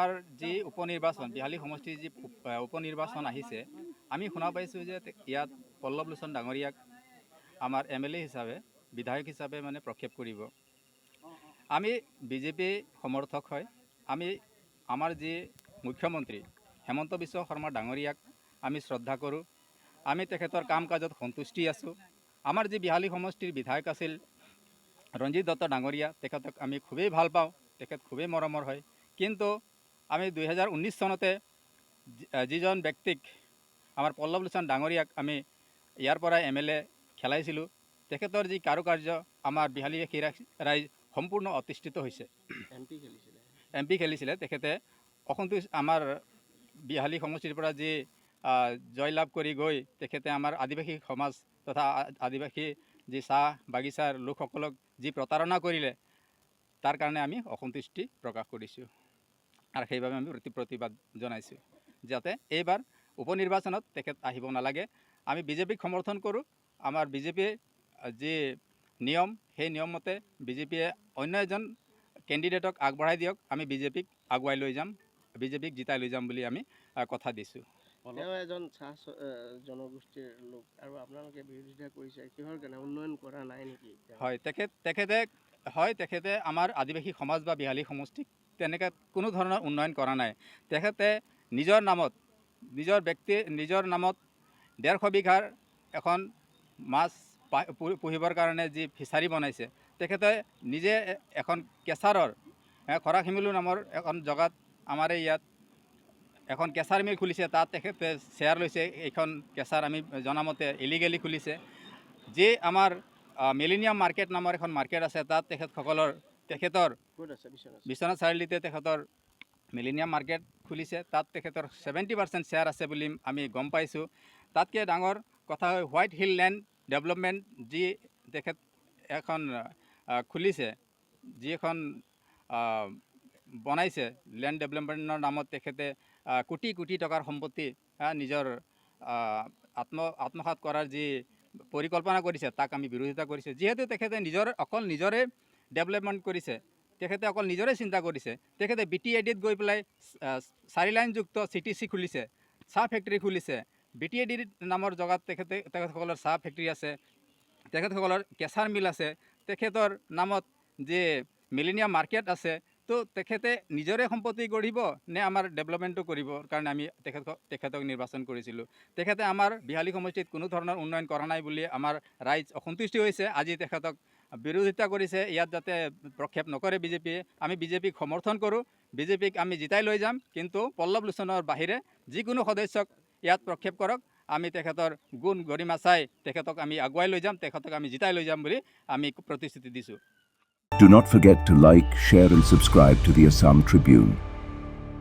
আমাৰ যি উপনিৰ্বাচন বিহালী সমষ্টিৰ যি উপনিৰ্বাচন আহিছে, আমি শুনা পাইছোঁ যে ইয়াত পল্লৱ লোচন ডাঙৰীয়াক আমাৰ MLA হিচাপে বিধায়ক হিচাপে মানে প্ৰক্ষেপ কৰিব। আমি বিজেপি সমৰ্থক হয়। আমি আমাৰ যি মুখ্যমন্ত্ৰী হেমন্ত বিশ্ব শৰ্মা ডাঙৰীয়াক আমি শ্ৰদ্ধা কৰোঁ। আমি তেখেতৰ কাম কাজত সন্তুষ্টি আছোঁ। আমাৰ যি বিহালী সমষ্টিৰ বিধায়ক আছিল ৰঞ্জিত দত্ত ডাঙৰীয়া, তেখেতক আমি খুবেই ভাল পাওঁ, তেখেত খুবেই মৰমৰ হয়। কিন্তু আমি 2019 চনতে যিজন ব্যক্তিক আমাৰ পল্লৱ লোচন ডাঙৰীয়াক আমি ইয়াৰ পৰা MLA খেলাইছিলোঁ, তেখেতৰ যি কাৰুকাৰ্য আমাৰ বিহালীবাসী ৰাইজ সম্পূৰ্ণ অতিষ্ঠিত হৈছে। MP খেলিছিলে তেখেতে অসন্তুষ্ট আমাৰ বিহালী সমষ্টিৰ পৰা যি জয়লাভ কৰি গৈ তেখেতে আমাৰ আদিবাসী সমাজ তথা আদিবাসী যি চাহ বাগিচাৰ লোকসকলক যি প্ৰতাৰণা কৰিলে, তাৰ কাৰণে আমি অসন্তুষ্টি প্ৰকাশ কৰিছোঁ আৰু সেইবাবে আমি প্ৰতিবাদ জনাইছোঁ যাতে এইবাৰ উপনিৰ্বাচনত তেখেত আহিব নালাগে। আমি বিজেপিক সমৰ্থন কৰোঁ। আমাৰ বিজেপিৰ যি নিয়ম সেই নিয়ম মতে বিজেপিয়ে অন্য এজন কেণ্ডিডেটক আগবঢ়াই দিয়ক, আমি বিজেপিক আগুৱাই লৈ যাম, বিজেপিক জিতাই লৈ যাম বুলি আমি কথা দিছোঁ। তেওঁ এজন চাহ জনগোষ্ঠীৰ লোক আৰু আপোনালোকে বিৰোধিতা কৰিছে, কিহৰ কাৰণে উন্নয়ন কৰা নাই নেকি? হয়, তেখেতে আমাৰ আদিবাসী সমাজ বা বিহালী সমষ্টিক তেনেকৈ কোনো ধৰণৰ উন্নয়ন কৰা নাই। তেখেতে নিজৰ নামত নিজৰ নামত 150 বিঘাৰ এখন মাছ পুহিবৰ কাৰণে যি ফিচাৰী বনাইছে, তেখেতে নিজে এখন কেঁচাৰৰ খৰাশিমিলু নামৰ এখন জেগাত আমাৰ ইয়াত এখন কেঁচাৰ মিল খুলিছে। তাত তেখেতে শ্বেয়াৰ লৈছে। এইখন কেঁচাৰ আমি জনামতে ইলিগেলি খুলিছে। যি আমাৰ মিলেনিয়াম মাৰ্কেট নামৰ এখন মাৰ্কেট আছে, তাত তেখেতৰ বিশ্বনাথ চাৰিআলিতে তেখেতৰ মিলেনিয়াম মাৰ্কেট খুলিছে। তাত তেখেতৰ 70% শ্বেয়াৰ আছে বুলি আমি গম পাইছোঁ। তাতকৈ ডাঙৰ কথা হয় হোৱাইট হিল লেণ্ড ডেভেলপমেণ্ট যি তেখেত এখন খুলিছে, যি এখন বনাইছে লেণ্ড ডেভেলপমেণ্টৰ নামত তেখেতে কোটি কোটি টকাৰ সম্পত্তি নিজৰ আত্মসাৎ কৰাৰ যি পৰিকল্পনা কৰিছে, তাক আমি বিৰোধিতা কৰিছোঁ। যিহেতু তেখেতে অকল নিজৰে ডেভেলপমেণ্ট কৰিছে, তেখেতে অকল নিজৰে চিন্তা কৰিছে। তেখেতে BTADত গৈ পেলাই 4 লাইনযুক্ত CTC খুলিছে, চাহ ফেক্টৰী খুলিছে। BTAD নামৰ জেগাত তেখেতসকলৰ চাহ ফেক্টৰী আছে, তেখেতসকলৰ কেঁচাৰ মিল আছে, তেখেতৰ নামত যে মিলেনিয়াম মাৰ্কেট আছে। তো তেখেতে নিজৰে সম্পত্তি গঢ়িব নে আমাৰ ডেভেলপমেণ্টটো কৰিবৰ কাৰণে আমি তেখেতক নিৰ্বাচন কৰিছিলোঁ। তেখেতে আমাৰ বিহালী সমষ্টিত কোনো ধৰণৰ উন্নয়ন কৰা নাই বুলি আমাৰ ৰাইজ অসন্তুষ্টি হৈছে। আজি তেখেতক বিৰোধিতা কৰিছে, ইয়াত যাতে প্ৰক্ষেপ নকৰে বিজেপিয়ে। আমি বিজেপিক সমৰ্থন কৰোঁ, বিজেপিক আমি জিতাই লৈ যাম। কিন্তু পল্লৱ লোচনৰ বাহিৰে যিকোনো সদস্যক ইয়াত প্ৰক্ষেপ কৰক, আমি তেখেতৰ গুণ গৰিমা চাই তেখেতক আমি আগুৱাই লৈ যাম, তেখেতক আমি জিতাই লৈ যাম বুলি আমি প্ৰতিশ্ৰুতি দিছোঁ। Do not forget to like, share and subscribe to the Assam Tribune.